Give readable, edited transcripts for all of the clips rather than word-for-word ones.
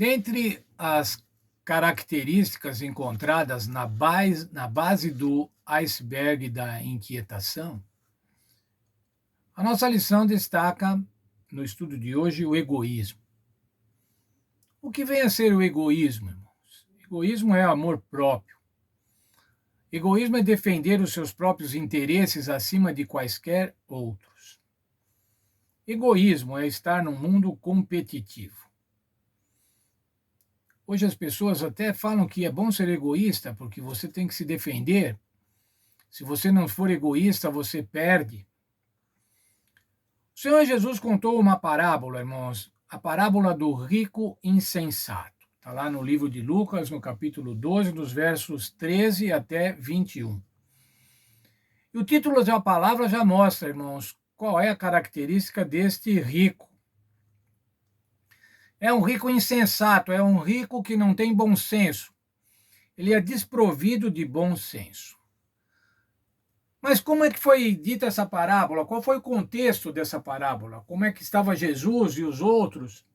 Dentre as características encontradas na base do iceberg da inquietação, a nossa lição destaca, no estudo de hoje, o egoísmo. O que vem a ser o egoísmo, irmãos? Egoísmo é amor próprio. Egoísmo é defender os seus próprios interesses acima de quaisquer outros. Egoísmo é estar num mundo competitivo. Hoje as pessoas até falam que é bom ser egoísta, porque você tem que se defender. Se você não for egoísta, você perde. O Senhor Jesus contou uma parábola, irmãos, a parábola do rico insensato. Está lá no livro de Lucas, no capítulo 12, dos versos 13 até 21. E o título da palavra já mostra, irmãos, qual é a característica deste rico. É um rico insensato, é um rico que não tem bom senso. Ele é desprovido de bom senso. Mas como é que foi dita essa parábola? Qual foi o contexto dessa parábola? Como é que estava Jesus e os outros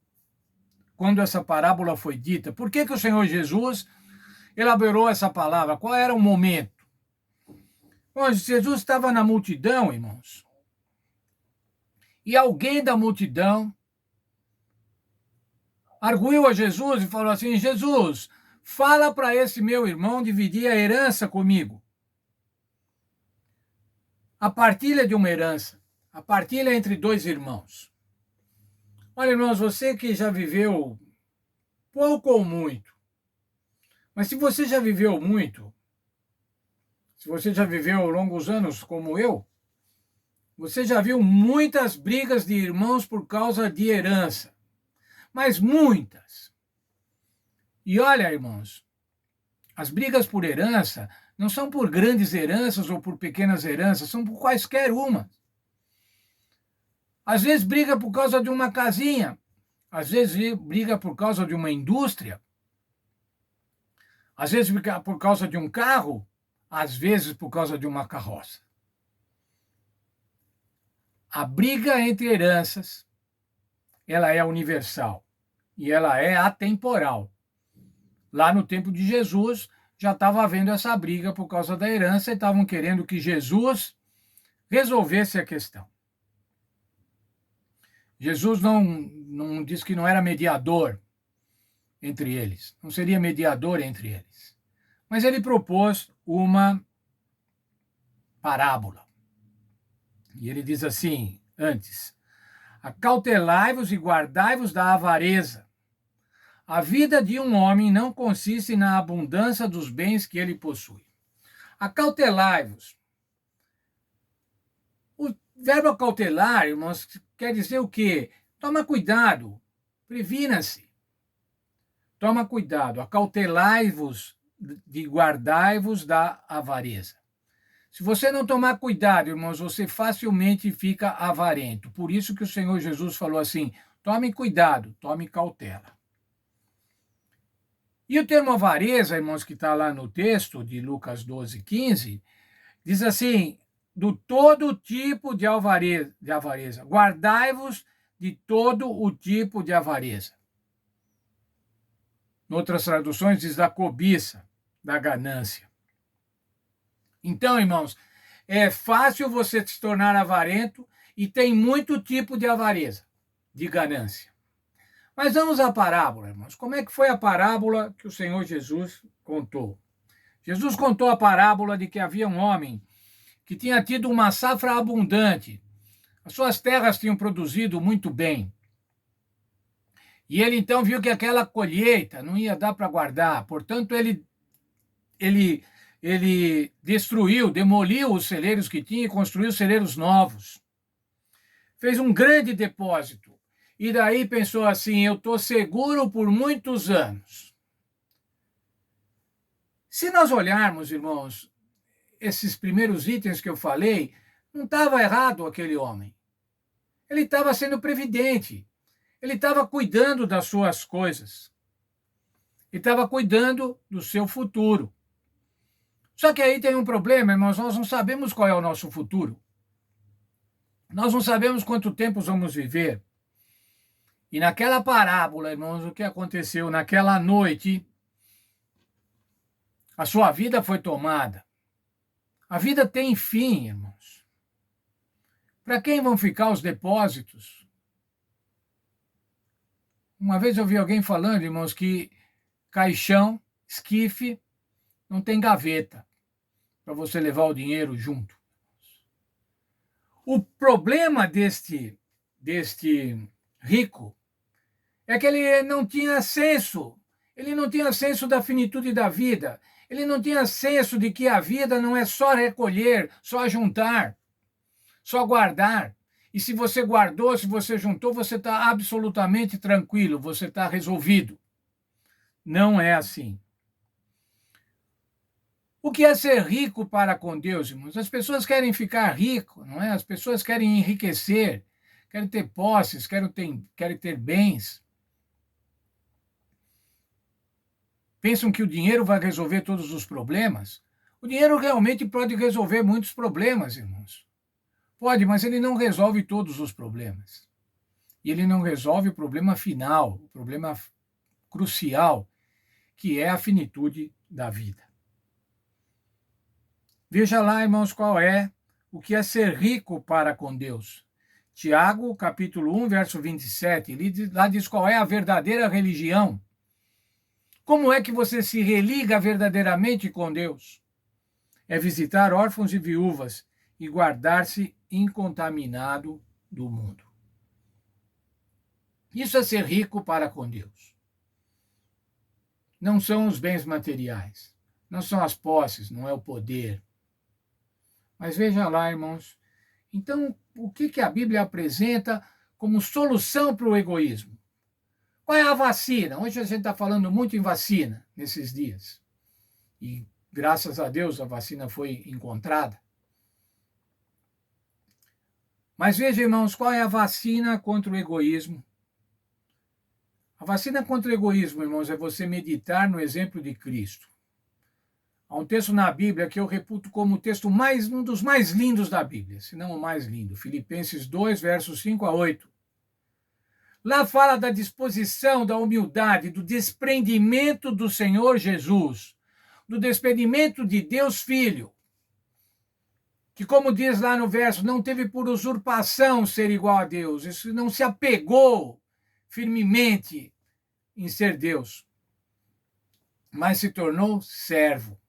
quando essa parábola foi dita? Por que o Senhor Jesus elaborou essa palavra? Qual era o momento? Bom, Jesus estava na multidão, irmãos. E alguém da multidão arguiu a Jesus e falou assim: Jesus, fala para esse meu irmão dividir a herança comigo. A partilha de uma herança, a partilha entre dois irmãos. Olha, irmãos, você que já viveu pouco ou muito, mas se você já viveu muito, se você já viveu longos anos como eu, você já viu muitas brigas de irmãos por causa de herança, mas muitas. E olha, irmãos, as brigas por herança não são por grandes heranças ou por pequenas heranças, são por quaisquer uma. Às vezes briga por causa de uma casinha, às vezes briga por causa de uma indústria, às vezes briga por causa de um carro, às vezes por causa de uma carroça. A briga entre heranças, ela é universal e ela é atemporal. Lá no tempo de Jesus, já estava havendo essa briga por causa da herança e estavam querendo que Jesus resolvesse a questão. Jesus não disse que não era mediador entre eles, não seria mediador entre eles. Mas ele propôs uma parábola. E ele diz assim, antes: acautelai-vos e guardai-vos da avareza. A vida de um homem não consiste na abundância dos bens que ele possui. Acautelai-vos. O verbo acautelar, irmãos, quer dizer o quê? Toma cuidado, previna-se. Toma cuidado, acautelai-vos de guardai-vos da avareza. Se você não tomar cuidado, irmãos, você facilmente fica avarento. Por isso que o Senhor Jesus falou assim: tome cuidado, tome cautela. E o termo avareza, irmãos, que está lá no texto de Lucas 12, 15, diz assim: do todo tipo de avareza. Guardai-vos de todo o tipo de avareza. Em outras traduções diz da cobiça, da ganância. Então, irmãos, é fácil você se tornar avarento e tem muito tipo de avareza, de ganância. Mas vamos à parábola, irmãos. Como é que foi a parábola que o Senhor Jesus contou? Jesus contou a parábola de que havia um homem que tinha tido uma safra abundante. As suas terras tinham produzido muito bem. E ele então viu que aquela colheita não ia dar para guardar. Portanto, ele destruiu, demoliu os celeiros que tinha e construiu celeiros novos. Fez um grande depósito. E daí pensou assim: eu estou seguro por muitos anos. Se nós olharmos, irmãos, esses primeiros itens que eu falei, não estava errado aquele homem. Ele estava sendo previdente. Ele estava cuidando das suas coisas. Ele estava cuidando do seu futuro. Só que aí tem um problema, irmãos, nós não sabemos qual é o nosso futuro. Nós não sabemos quanto tempo vamos viver. E naquela parábola, irmãos, o que aconteceu naquela noite, a sua vida foi tomada. A vida tem fim, irmãos. Para quem vão ficar os depósitos? Uma vez eu ouvi alguém falando, irmãos, que caixão, esquife, não tem gaveta para você levar o dinheiro junto. O problema deste rico é que ele não tinha senso. Ele não tinha senso da finitude da vida. Ele não tinha senso de que a vida não é só recolher, só juntar, só guardar. E se você guardou, se você juntou, você está absolutamente tranquilo, você está resolvido. Não é assim. O que é ser rico para com Deus, irmãos? As pessoas querem ficar ricos, não é? As pessoas querem enriquecer, querem ter posses, querem ter bens. Pensam que o dinheiro vai resolver todos os problemas. O dinheiro realmente pode resolver muitos problemas, irmãos. Pode, mas ele não resolve todos os problemas. E ele não resolve o problema final, o problema crucial, que é a finitude da vida. Veja lá, irmãos, o que é ser rico para com Deus. Tiago, capítulo 1, verso 27, lá diz qual é a verdadeira religião. Como é que você se religa verdadeiramente com Deus? É visitar órfãos e viúvas e guardar-se incontaminado do mundo. Isso é ser rico para com Deus. Não são os bens materiais, não são as posses, não é o poder. Mas veja lá, irmãos, então o que a Bíblia apresenta como solução para o egoísmo? Qual é a vacina? Hoje a gente está falando muito em vacina nesses dias. E graças a Deus a vacina foi encontrada. Mas veja, irmãos, qual é a vacina contra o egoísmo? A vacina contra o egoísmo, irmãos, é você meditar no exemplo de Cristo. Há um texto na Bíblia que eu reputo como um dos mais lindos da Bíblia, se não o mais lindo, Filipenses 2, versos 5 a 8. Lá fala da disposição, da humildade, do desprendimento do Senhor Jesus, do desprendimento de Deus Filho, que, como diz lá no verso, não teve por usurpação ser igual a Deus, isso não se apegou firmemente em ser Deus, mas se tornou servo.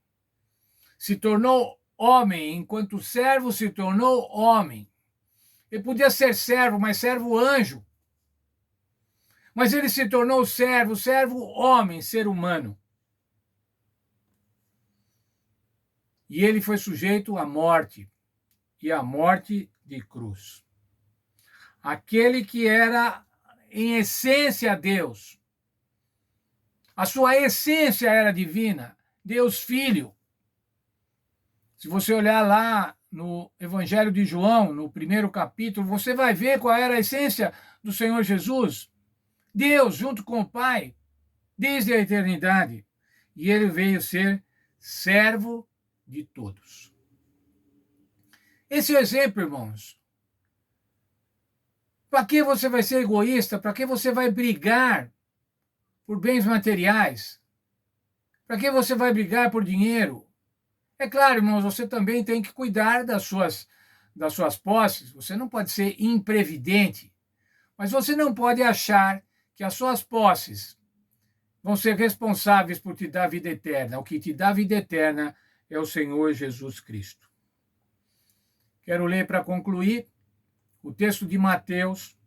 Se tornou homem, enquanto servo se tornou homem. Ele podia ser servo, mas servo anjo. Mas ele se tornou servo homem, ser humano. E ele foi sujeito à morte, e à morte de cruz. Aquele que era, em essência, Deus. A sua essência era divina, Deus Filho. Se você olhar lá no Evangelho de João, no primeiro capítulo, você vai ver qual era a essência do Senhor Jesus. Deus junto com o Pai, desde a eternidade. E ele veio ser servo de todos. Esse é o exemplo, irmãos. Para que você vai ser egoísta? Para que você vai brigar por bens materiais? Para que você vai brigar por dinheiro? É claro, irmãos, você também tem que cuidar das suas posses. Você não pode ser imprevidente. Mas você não pode achar que as suas posses vão ser responsáveis por te dar vida eterna. O que te dá vida eterna é o Senhor Jesus Cristo. Quero ler para concluir o texto de Mateus,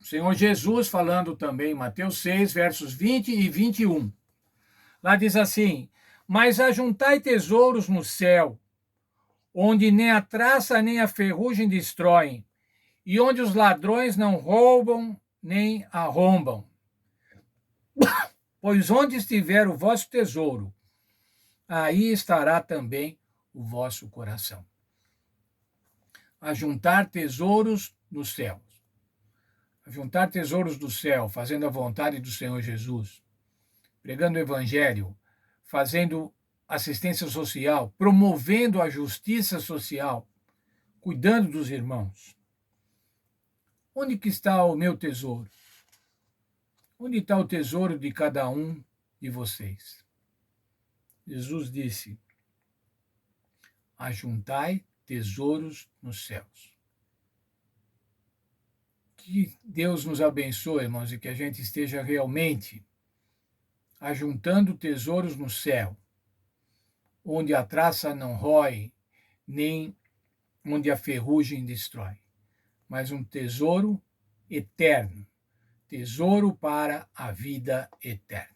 o Senhor Jesus falando também, Mateus 6, versos 20 e 21. Lá diz assim: mas ajuntai tesouros no céu, onde nem a traça nem a ferrugem destroem, e onde os ladrões não roubam nem arrombam. Pois onde estiver o vosso tesouro, aí estará também o vosso coração. Ajuntar tesouros nos céus. Ajuntar tesouros do céu, fazendo a vontade do Senhor Jesus, pregando o evangelho, fazendo assistência social, promovendo a justiça social, cuidando dos irmãos. Onde que está o meu tesouro? Onde está o tesouro de cada um de vocês? Jesus disse: ajuntai tesouros nos céus. Que Deus nos abençoe, irmãos, e que a gente esteja realmente ajuntando tesouros no céu, onde a traça não rói, nem onde a ferrugem destrói, mas um tesouro eterno, tesouro para a vida eterna.